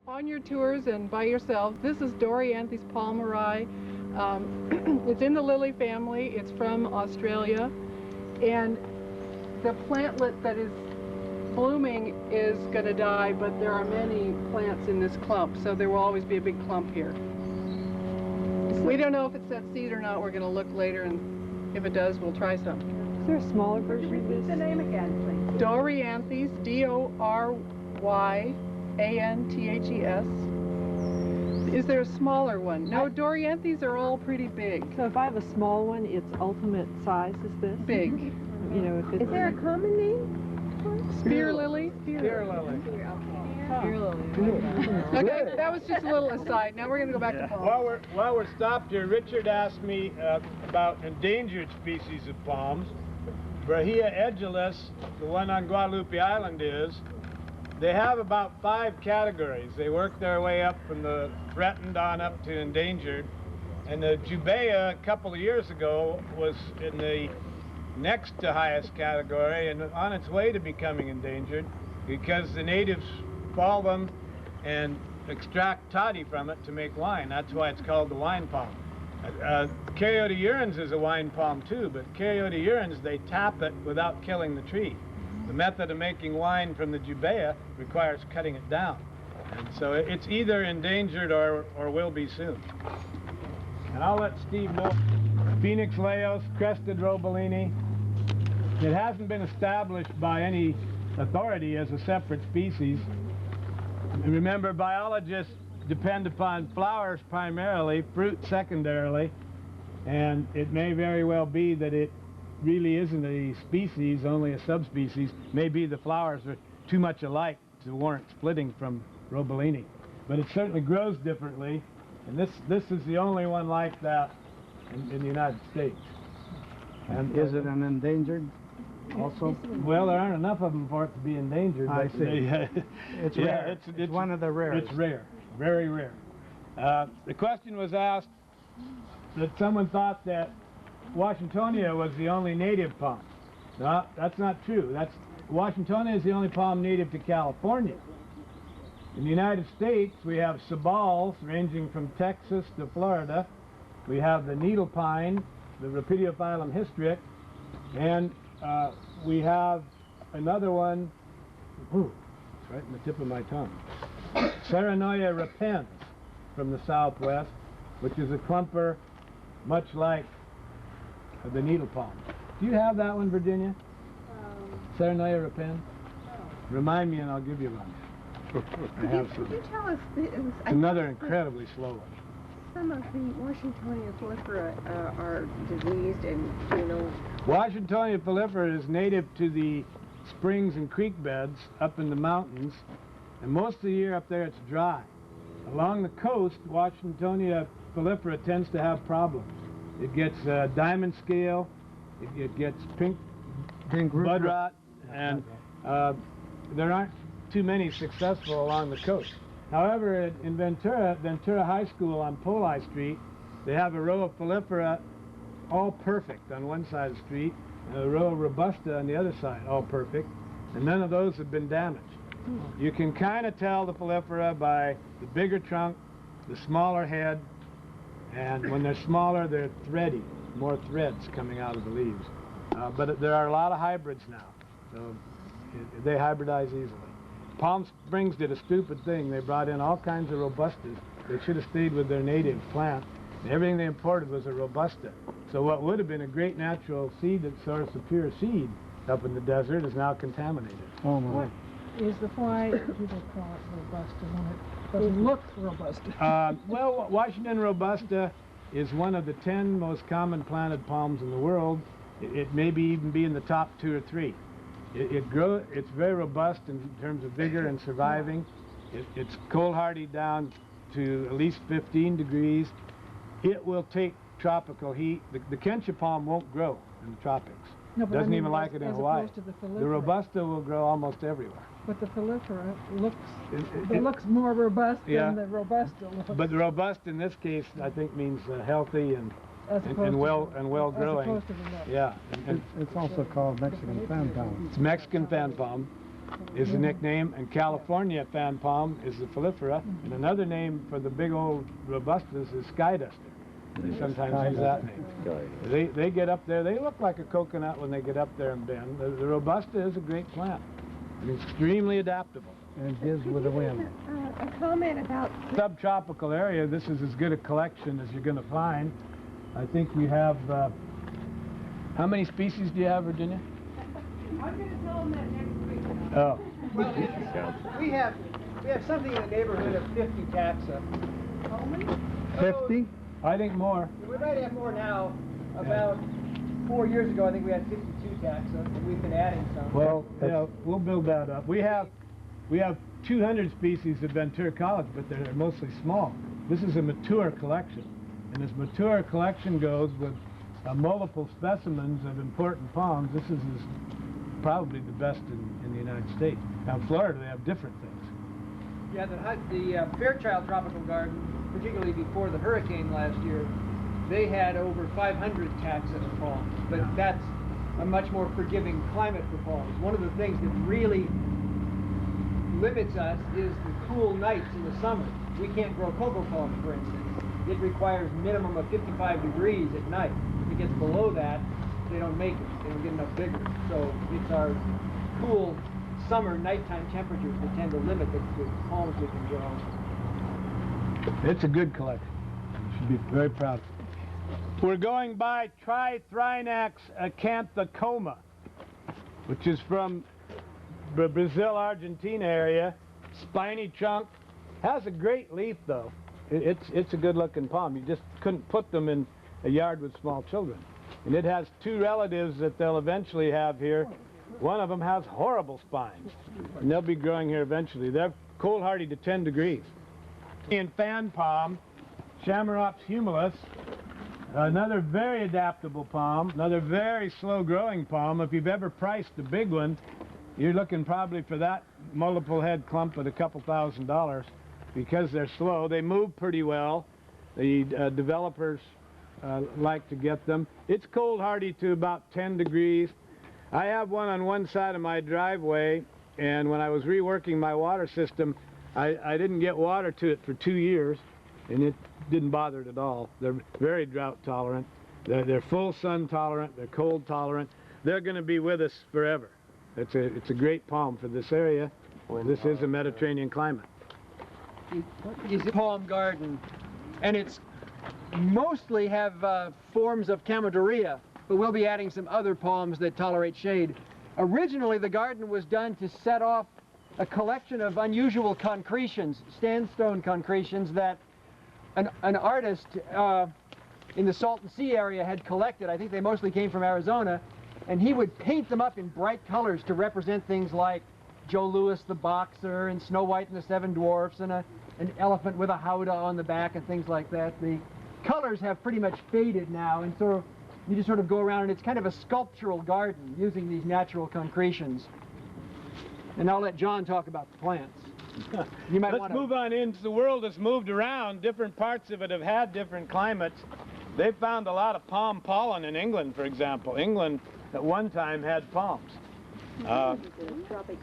On your tours and by yourself, this is Dorianthus palmeri. It's in the lily family. It's from Australia, and the plantlet that is blooming is going to die, but there are many plants in this clump, so there will always be a big clump here. We don't know if it sets seed or not. We're going to look later, and if it does, we'll try some. Is there a smaller version of this? The name again, please. Dorianthus, Dorianthes. Is there a smaller one? No, Dorianthes are all pretty big. So if I have a small one, its ultimate size is this? Big. You know, if it's... Is there a common name? Spear lily? Spear lily. Spear lily. Okay, that was just a little aside. Now we're going to go back to palms. While we're stopped here, Richard asked me about endangered species of palms. Brahia edulis, the one on Guadalupe Island they have about 5 categories. They work their way up from the threatened on up to endangered. And the Jubea a couple of years ago was in the next to highest category and on its way to becoming endangered because the natives fall them and extract toddy from it to make wine. That's why it's called the wine palm. Caryota urens is a wine palm too, but Caryota urens, they tap it without killing the tree. The method of making wine from the Jubea requires cutting it down. And so it's either endangered or will be soon. And I'll let Steve know. Phoenix laos, crested robellini. It hasn't been established by any authority as a separate species. And remember, biologists depend upon flowers primarily, fruit secondarily, and it may very well be that it really isn't a species, only a subspecies. Maybe the flowers are too much alike to warrant splitting from robellini. But it certainly grows differently, and this is the only one like that in the United States. And is it an endangered also? Well, there aren't enough of them for it to be endangered. I see. It's rare. It's one of the rares. It's rare, very rare. The question was asked that someone thought that Washingtonia was the only native palm. No, that's not true. Washingtonia is the only palm native to California. In the United States, we have sabals ranging from Texas to Florida. We have the needle pine, the Rapidophyllum hystrix, and we have another one, it's right in the tip of my tongue, Serenoia repens from the southwest, which is a clumper much like the needle palm. Do you have that one, Virginia? Serenoia repens? No. Remind me and I'll give you one. I have some. Could you tell us, It's another incredibly slow one. some of the Washingtonia prolifera are diseased, and you know... Washingtonia prolifera is native to the springs and creek beds up in the mountains, and most of the year up there it's dry. Along the coast, Washingtonia prolifera tends to have problems. It gets diamond scale, it gets pink bud rot, and there aren't too many successful along the coast. However, in Ventura High School on Poli Street, they have a row of prolifera all perfect on one side of the street, and a row of robusta on the other side, all perfect, and none of those have been damaged. You can kind of tell the prolifera by the bigger trunk, the smaller head, and when they're smaller, they're thready, more threads coming out of the leaves. But there are a lot of hybrids now, so they hybridize easily. Palm Springs did a stupid thing. They brought in all kinds of robustas. They should have stayed with their native plant. And everything they imported was a robusta. So what would have been a great natural seed source of pure seed up in the desert is now contaminated. Oh my. What is the why people call it robusta when it doesn't look robusta? Well, Washington robusta is one of the 10 most common planted palms in the world. It may even be in the top 2 or 3. It's very robust in terms of vigor and surviving. It's cold hardy down to at least 15 degrees. It will take tropical heat. The Kentia palm won't grow in the tropics. No, but Doesn't even like it in Hawaii. To the robusta will grow almost everywhere. But the prolifera looks more robust than the robusta looks. But the robust in this case, I think, means healthy and well growing. As opposed to the nuts. Yeah. It's also called Mexican fan palm. It's Mexican fan palm. is the nickname, and California fan palm is the Phylifera, and another name for the big old robustas is sky duster. They sometimes use that name. They get up there, they look like a coconut when they get up there and bend. The robusta is a great plant. It's extremely adaptable. And it gives with the wind. A comment about Subtropical area, this is as good a collection as you're going to find. I think we have, how many species do you have, Virginia? I'm going to tell them that next week. Oh. Well, we have something in the neighborhood of 50 taxa. How many? 50? I think more. We might have more now. About 4 years ago, I think we had 52 taxa, and we've been adding some. Well, yeah, we'll build that up. We have 200 species of venturicolic, but they're mostly small. This is a mature collection, and as mature collection goes with multiple specimens of important palms, this is probably the best in the United States. Now in Florida, they have different things. Yeah, the Fairchild Tropical Garden, particularly before the hurricane last year, they had over 500 taxa of palms, but that's a much more forgiving climate for palms. One of the things that really limits us is the cool nights in the summer. We can't grow cocoa palms, for instance. It requires minimum of 55 degrees at night. If it gets below that, they don't make it. They don't get enough bigger. So it's our cool summer nighttime temperatures that tend to limit the palms we can grow. It's a good collection. You should be very proud of it. We're going by Trithrinax acanthocoma, which is from the Brazil, Argentina area. Spiny trunk. Has a great leaf though. It's a good looking palm. You just couldn't put them in a yard with small children. And it has two relatives that they'll eventually have here. One of them has horrible spines, and they'll be growing here eventually. They're cold hardy to 10 degrees. In fan palm, Chamaerops humulus, another very adaptable palm, another very slow growing palm. If you've ever priced a big one, you're looking probably for that multiple head clump at a couple $1,000 because they're slow. They move pretty well. The developers like to get them. It's cold hardy to about 10 degrees. I have one on one side of my driveway, and when I was reworking my water system, I didn't get water to it for 2 years, and it didn't bother it at all. They're very drought tolerant. They're full sun tolerant. They're cold tolerant. They're going to be with us forever. It's a great palm for this area. This is a Mediterranean climate. It's a palm garden, and it's mostly have forms of Chamaedorea, but we'll be adding some other palms that tolerate shade. Originally, the garden was done to set off a collection of unusual concretions, sandstone concretions that an artist in the Salton Sea area had collected. I think they mostly came from Arizona, and he would paint them up in bright colors to represent things like Joe Louis the boxer and Snow White and the Seven Dwarfs and an elephant with a howdah on the back and things like that. The colors have pretty much faded now, and so you just sort of go around, and it's kind of a sculptural garden using these natural concretions. And I'll let John talk about the plants. You might Let's move on in. The world has moved around. Different parts of it have had different climates. They've found a lot of palm pollen in England, for example. England at one time had palms.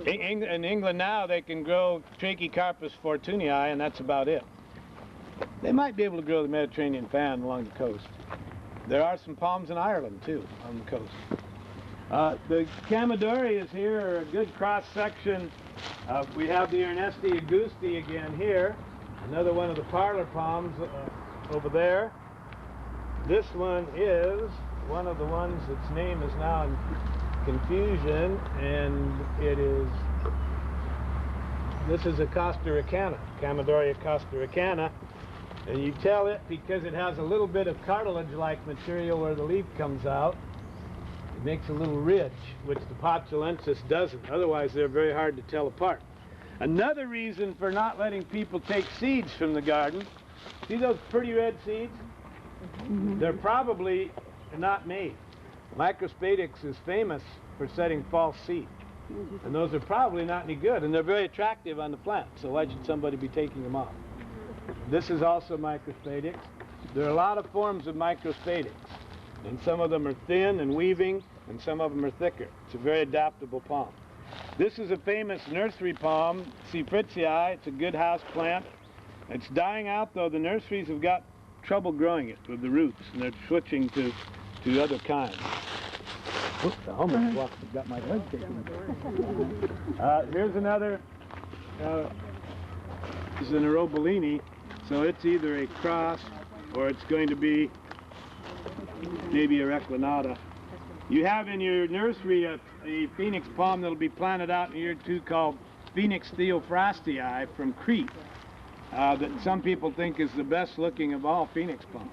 In England now they can grow Trachycarpus fortunii, and that's about it. They might be able to grow the Mediterranean fan along the coast. There are some palms in Ireland too on the coast. The Chamaedoreas here are a good cross section. We have the Ernesti augusti again here, another one of the parlor palms over there. This one is one of the ones its name is now in confusion, and this is a Costa Ricana, Chamaedorea Costa Ricana, and you tell it because it has a little bit of cartilage-like material where the leaf comes out. It makes a little ridge, which the Potulensis doesn't. Otherwise, they're very hard to tell apart. Another reason for not letting people take seeds from the garden, see those pretty red seeds? They're probably not made. Microspadics is famous for setting false seed. And those are probably not any good, and they're very attractive on the plant, so why should somebody be taking them off? This is also Microspadics. There are a lot of forms of Microspadics, and some of them are thin and weaving, and some of them are thicker. It's a very adaptable palm. This is a famous nursery palm, Fritzii. It's a good house plant. It's dying out though. The nurseries have got trouble growing it with the roots, and they're switching to other kinds. Oops, I almost got my leg taken. Here's another. This is an Arobellini, so it's either a cross or it's going to be maybe a Reclinata. You have in your nursery a phoenix palm that'll be planted out in a year or two called Phoenix Theophrastii from Crete, that some people think is the best looking of all phoenix palms.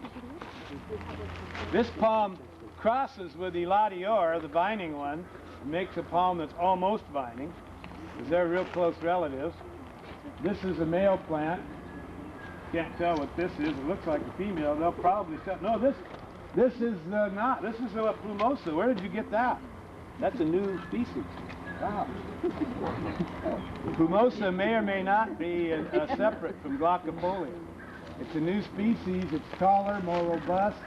This palm crosses with Eladior, the vining one, and makes a palm that's almost vining, because they're real close relatives. This is a male plant. Can't tell what this is. It looks like a female. They'll probably say, no, this is not. This is a plumosa. Where did you get that? That's a new species. Wow. Plumosa may or may not be separate from Glaucofolia. It's a new species. It's taller, more robust.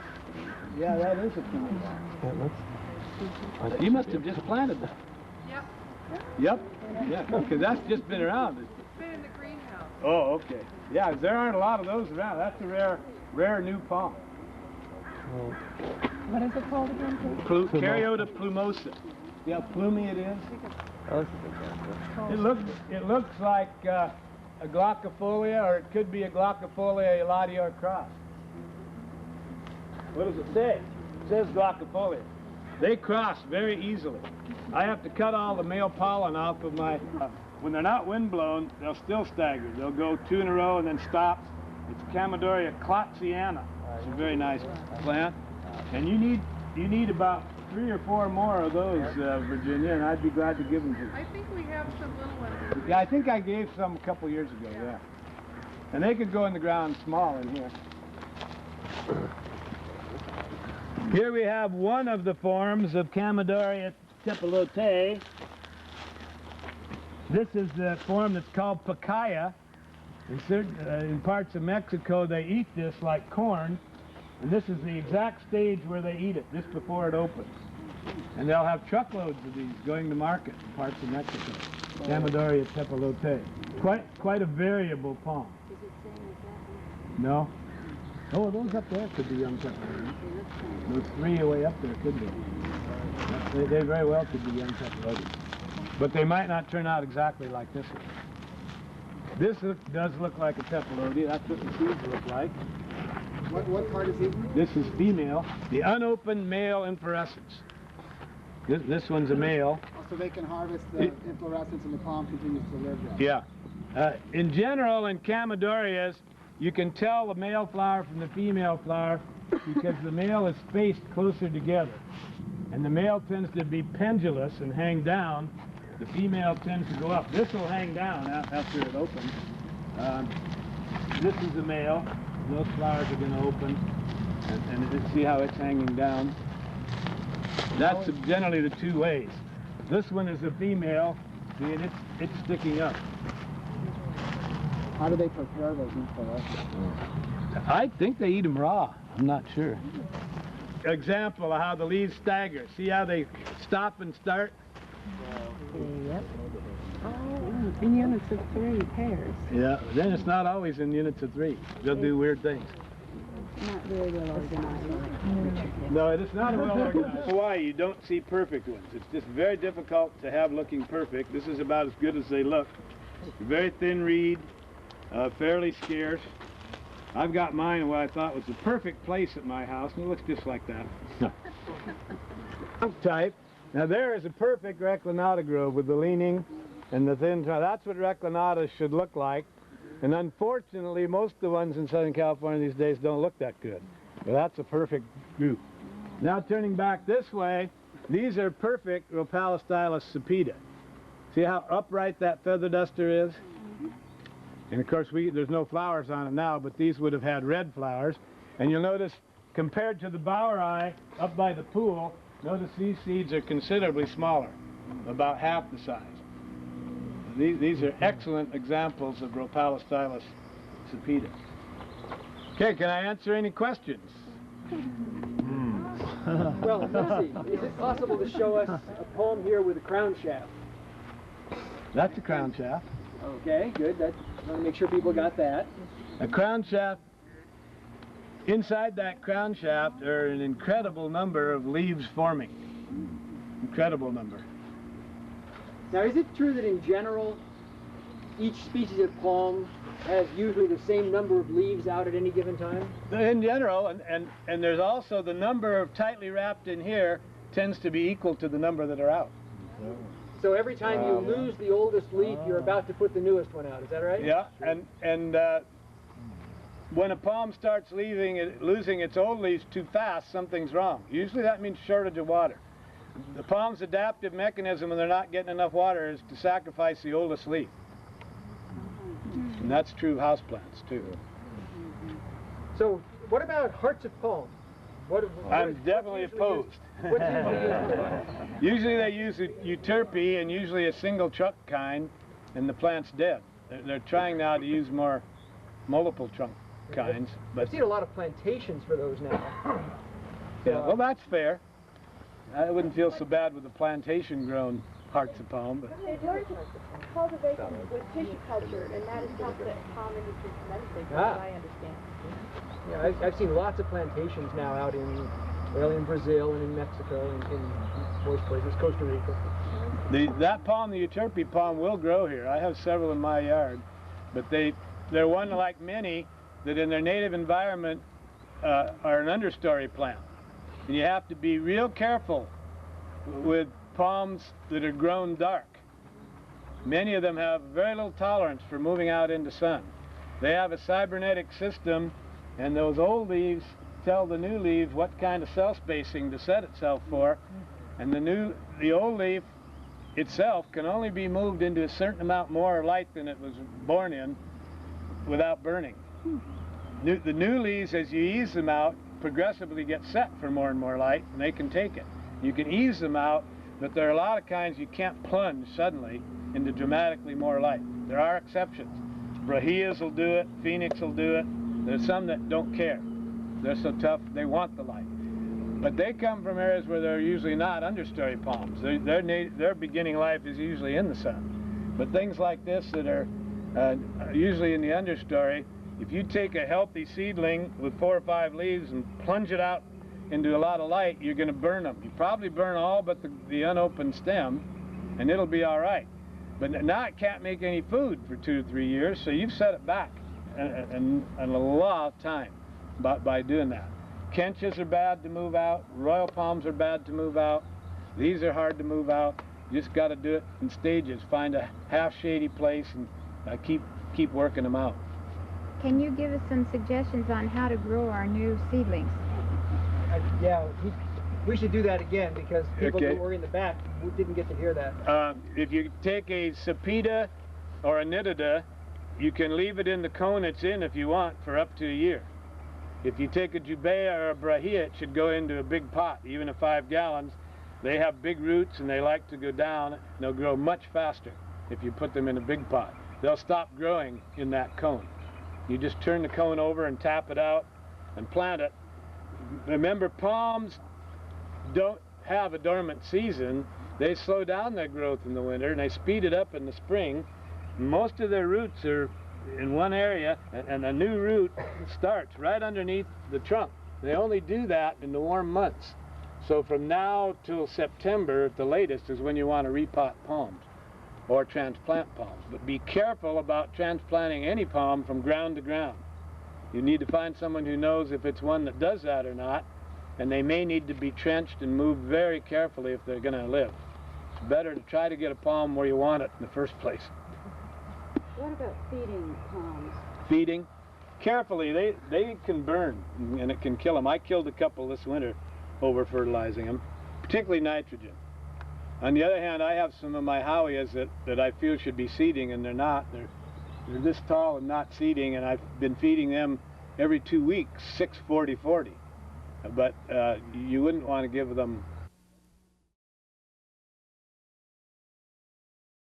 Yeah, that is a plumosa. You must have just planted that. Yep. Yep. Yeah, because that's just been around. It's been in the greenhouse. Oh, okay. Yeah, there aren't a lot of those around. That's a rare new palm. What is it called again? Caryota plumosa. See how plumy it is? It looks like a Glaucofolia, or it could be a Glaucofolia Eladior cross. What does it say? It says Glaucofolia. They cross very easily. I have to cut all the male pollen off of my... when they're not windblown, they'll still stagger. They'll go two in a row and then stop. It's Chamaedoria klotziana. It's a very nice plant. And you need about 3 or 4 more of those, Virginia, and I'd be glad to give them to you. I think we have some little ones. Yeah, I think I gave some a couple years ago, yeah. And they could go in the ground small in here. Here we have one of the forms of Chamaedoria tepilote. This is the form that's called pacaya. In parts of Mexico, they eat this like corn, and this is the exact stage where they eat it, just before it opens. And they'll have truckloads of these going to market in parts of Mexico. Chamaedoria tepilote. Quite a variable palm. No? Oh, those up there could be young tepilotes. Those 3 away up there could be. They very well could be young tepilotes. But they might not turn out exactly like this one. This does look like a tepilote. That's what the seeds look like. What part is he? This is female. The unopened male inflorescence. This one's a male. So they can harvest the inflorescence and the palm continues to live there. Yeah. In general, in Chamaedorias, you can tell the male flower from the female flower because the male is spaced closer together. And the male tends to be pendulous and hang down. The female tends to go up. This will hang down after it opens. This is the male. Those flowers are going to open. And see how it's hanging down. That's generally the 2 ways. This one is a female. See, and it's sticking up. How do they prepare those inflorescences? I think they eat them raw. I'm not sure. Example of how the leaves stagger. See how they stop and start? Yep. Oh, in units of 3 pairs. Yeah, then it's not always in units of 3. They'll do weird things. Not very well organized. No, it is not well organized. In Hawaii, you don't see perfect ones. It's just very difficult to have looking perfect. This is about as good as they look. Very thin reed, fairly scarce. I've got mine in what I thought was the perfect place at my house, and it looks just like that. Type. Now there is a perfect Reclinata grove with the leaning and the thin trunk. That's what Reclinatas should look like. And unfortunately, most of the ones in Southern California these days don't look that good. But that's a perfect group. Now turning back this way, these are perfect Rhopalostylus sapida. See how upright that feather duster is? And of course, there's no flowers on it now, but these would have had red flowers. And you'll notice, compared to the Boweri up by the pool, notice these seeds are considerably smaller, about half the size. These are excellent examples of Rhopalostylus sapida. Okay, can I answer any questions? Well, let's see. Is it possible to show us a palm here with a crown shaft? That's a crown shaft. Okay, good. I want to make sure people got that. A crown shaft, inside that crown shaft are an incredible number of leaves forming. Incredible number. Now, is it true that in general, each species of palm has usually the same number of leaves out at any given time? In general, and there's also the number of tightly wrapped in here tends to be equal to the number that are out. So every time you lose the oldest leaf, you're about to put the newest one out. Is that right? Yeah, and when a palm starts losing its old leaves too fast, something's wrong. Usually that means shortage of water. The palm's adaptive mechanism when they're not getting enough water is to sacrifice the oldest leaf. And that's true of houseplants too. So what about hearts of palm? I'm definitely opposed. What's usually used for? Usually they use a euterpe and usually a single trunk kind, and the plant's dead. They're trying now to use more multiple trunk kinds. But I've seen a lot of plantations for those now. yeah, well, that's fair. I wouldn't feel so bad with the plantation-grown hearts of palm. But It works cultivation with tissue culture, and that is how the palm industry tremendously, from Ah. what I understand. Yeah, I've seen lots of plantations now out in Brazil and in Mexico and in moist places, Costa Rica. that palm, the euterpe palm, will grow here. I have several in my yard, but they're one like many that in their native environment are an understory plant. And you have to be real careful with palms that are grown dark. Many of them have very little tolerance for moving out into sun. They have a cybernetic system, and those old leaves tell the new leaves what kind of cell spacing to set itself for, and the old leaf itself can only be moved into a certain amount more light than it was born in without burning. The new leaves, as you ease them out, progressively get set for more and more light, and they can take it. You can ease them out, but there are a lot of kinds you can't plunge suddenly into dramatically more light. There are exceptions. Brahias will do it, Phoenix will do it. There's some that don't care. They're so tough, they want the light. But they come from areas where they're usually not understory palms. Their beginning life is usually in the sun. But things like this that are usually in the understory, if you take a healthy seedling with 4 or 5 leaves and plunge it out into a lot of light, you're going to burn them. You probably burn all but the unopened stem, and it'll be all right. But now it can't make any food for 2 or 3 years, so you've set it back and a lot of time by doing that. Kenchas are bad to move out. Royal palms are bad to move out. These are hard to move out. You just got to do it in stages. Find a half shady place and keep working them out. Can you give us some suggestions on how to grow our new seedlings? Yeah, we should do that again because people Okay. who were in the back didn't get to hear that. If you take a Sapida or a Nitida, you can leave it in the cone it's in if you want for up to a year. If you take a Jubea or a Brahia, it should go into a big pot, even at 5 gallons. They have big roots and they like to go down. They'll grow much faster if you put them in a big pot. They'll stop growing in that cone. You just turn the cone over and tap it out and plant it. Remember, palms don't have a dormant season. They slow down their growth in the winter and they speed it up in the spring. Most of their roots are in one area, and a new root starts right underneath the trunk. They only do that in the warm months. So from now till September at the latest is when you want to repot palms or transplant palms. But be careful about transplanting any palm from ground to ground. You need to find someone who knows if it's one that does that or not, and they may need to be trenched and moved very carefully if they're going to live. It's better to try to get a palm where you want it in the first place. What about feeding palms? Feeding carefully, they can burn and it can kill them. I killed a couple this winter over fertilizing them, particularly nitrogen. On the other hand, I have some of my howias that I feel should be seeding, and they're not. They're this tall and not seeding, and I've been feeding them every 2 weeks 6 40 40. But you wouldn't want to give them